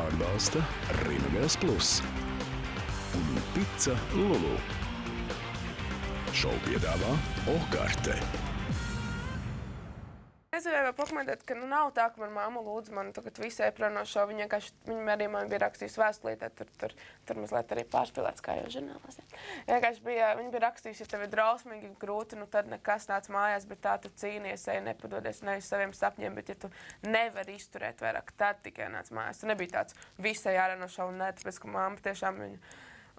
Atbalsta Rīmegals Plus un Pica Lulu. Šovu piedāvā Okarte. Es gribēju pakomentēt, ka nav tā, ka man mamma lūdz mani tagad visai plāno šo. Viņa arī man bija rakstījusi vēstulītē, tur mazliet arī pārspīlēts, kā jau žurnālistiem. Vienkārši viņa bija rakstījusi, ja tev ir drausmīgi grūti, nu tad nekas nāc mājās, bet tā tu cīnies, nepadodies nevis saviem sapņiem, bet ja tu nevari izturēt vairāk, tad tikai nāc mājās. Tu nebija tāds visai ārā no šā un ne, tāpēc, ka mamma tiešām viņa,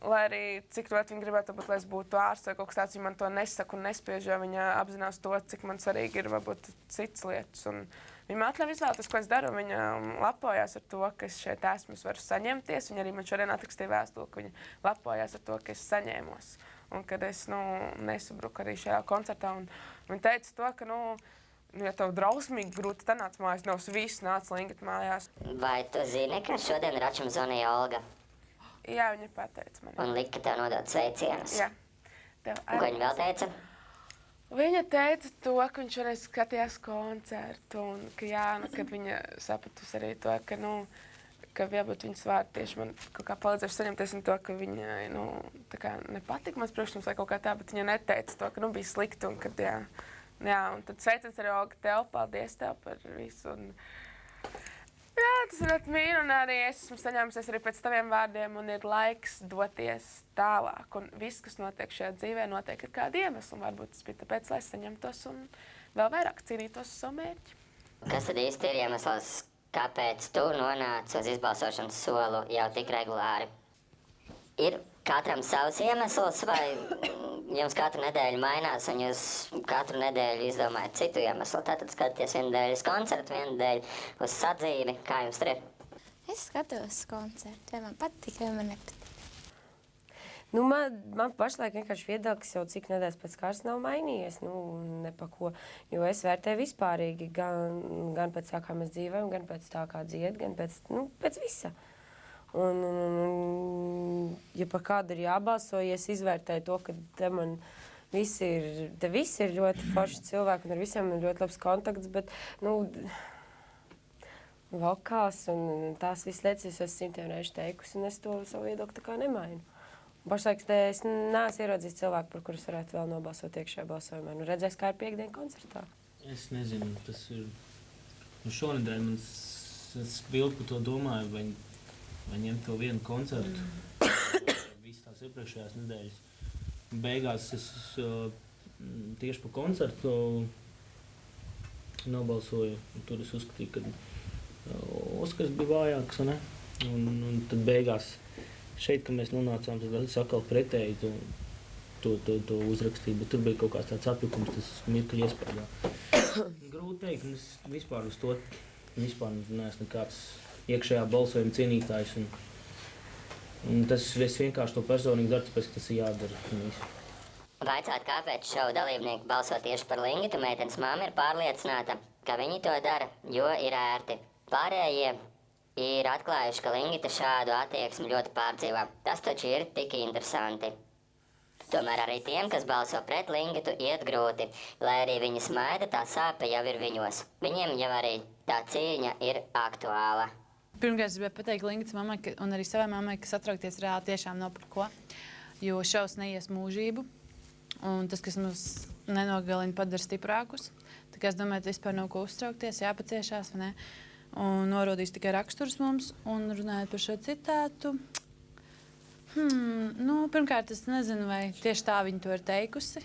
lai arī cik ļoti viņa gribētu, lai es būtu ārsts vai kaut kas tāds, viņa man to nesaka un nespiež, jo viņa apzinās to, cik man svarīgi ir varbūt citas lietas. Un viņa man atļauj izvēlēties, ko es daru. Viņa lepojās ar to, ka es šeit esmu, es varu saņemties. Viņa arī man šodien atrakstīja vēstuli, ka viņa lepojās ar to, ka es saņēmos. Un kad es nesabruku arī šajā koncertā. Un viņa teica to, ka, ja tev drausmīgi grūti, tad nāc mājās, nevis viss nāc lingat mājās. Vai tu zini, ka šodien račam zvanīja Olga? Jā, viņa pateica man. Un lika tev nodot sveicienus? Jā. Un ko viņa vēl teica? Viņa teica to, ka viņš šodien skatījās koncertu un ka, jā, ka viņa sapratusi arī to, ka, ka varbūt viņas vārdi tieši man kaut kā palīdzējuši saņemties un to, ka viņa, tā kā nepatika mans priekšlikums vai kaut kā tā, bet viņa neteica to, ka, bija slikti un kad, jā, un tad sveiciens arī Olga tev, paldies tev par visu un jā, tas ir ļoti mīļi, un arī es esmu saņēmusies arī pēc taviem vārdiem, un ir laiks doties tālāk. Un viss, kas notiek šajā dzīvē, notiek ar kādu iemeslu. Varbūt tas bija tāpēc, lai es saņemtos un vēl vairāk cīnītos uz savu mērķi. Kas tad īsti ir iemesls, kāpēc tu nonāci uz izbalsošanas solu jau tik regulāri? Ir katram savs iemesls, vai jums katru nedēļu mainās, un jūs katru nedēļu izdomājat citu iemeslu? Tātad skaties vienu nedēļu uz koncertu, vienu nedēļu uz sadzīvi. Kā jums tur ir? Es skatos koncertu, vai man patīk, vai man nepatīk. Man pašlaik vienkārši viedoklis jau cik nedēļas pēc kārtas nav mainījies, ne pa ko. Jo es vērtēju vispārīgi, gan pēc tā, kā mēs dzīvojam, gan pēc tā, kā dzied, gan pēc visa. Un, ja par kādu ir jābalso, ja es izvērtēju to, ka te visi ir ļoti forši cilvēki un ar visiem ir ļoti labs kontakts, bet, vokāls un tās visas lietas es esmu simtiem reižu teikusi, un es to savu viedokli tā kā nemainu. Pašlaik es neesmu ieraudzījis cilvēku, par kurus varētu vēl nobalsot iekšējā balsojumā. Redzēs, kā ir piekdiena koncertā. Es nezinu, tas ir, šonedēļ es bildu par to domāju, vai ņemt vēl vienu koncertu, visas tās iepriekšējās nedēļas. Beigās es tieši par koncertu nobalsoju, un tur es uzskatīju, ka Oskars bija vājāks, ne? Un tad beigās šeit, kad mēs nonācām, tad es atkal pretēji to uzrakstīju, bet tur bija kaut kāds tāds apjukums, tas mirkļi iespējā. Grūti teikt, un es vispār uz to neesmu nekāds iekšējā balsojuma cienītājs. Un tas es vienkārši to personīgi daru, tāpēc, ka tas ir jādara. Vaicāt, kāpēc šovu dalībnieki balso tieši par Lingitu, meitenes mamma ir pārliecināta, ka viņi to dara, jo ir ērti. Pārējie ir atklājuši, ka Lingita šādu attieksmi ļoti pārdzīvā. Tas taču ir tik interesanti. Tomēr arī tiem, kas balso pret Lingitu, iet grūti, lai arī viņi smaida, tā sāpe jau ir viņos. Viņiem jau arī tā cīņa ir aktuāla. Pirmkārt, es gribēju pateikt Lingitas mammai un arī savai mammai, ka satraukties reāli tiešām nav par ko, jo šovs neies mūžību, un tas, kas mums nenogalina, padara stiprākus. Tā kā es domāju, ka vispār nav ko uztraukties, jāpaciešās, vai ne? Un norodīs tikai raksturs mums, un runājot par šo citātu, pirmkārt, es nezinu, vai tieši tā viņa to ir teikusi.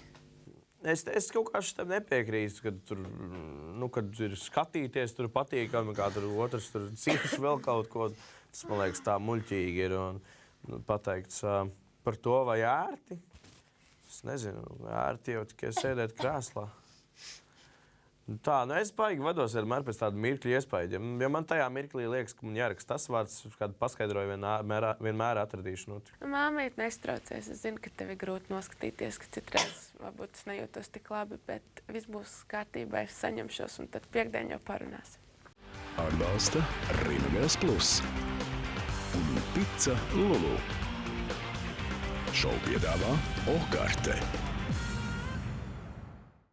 Es kaut kā šitam nepiekrīstu, kad ir skatīties, tur patīkami, kā tur otrs tur cieši vēl kaut ko. Tas, man liekas, tā muļķīgi ir un pateikts par to, vai ērti. Es nezinu, ērti jau tikai sēdēt krēslā. Tā, es baigi vados vienmēr pēc tādu mirkļu iespēju. Ja man tajā mirklī liekas, ka man jāraksta tas vārds, kādu paskaidroju vienmēr atradīšu. Māmīt, nestraucies. Es zinu, ka tev ir grūti noskatīties, ka citreiz varbūt es nejūtos tik labi, bet viss būs kārtībā, es saņemšos, un tad piekdien jau parunāsim. Atbalsta Rīmegals Plus un Pica Lulu. Šovu piedāvā Okarte.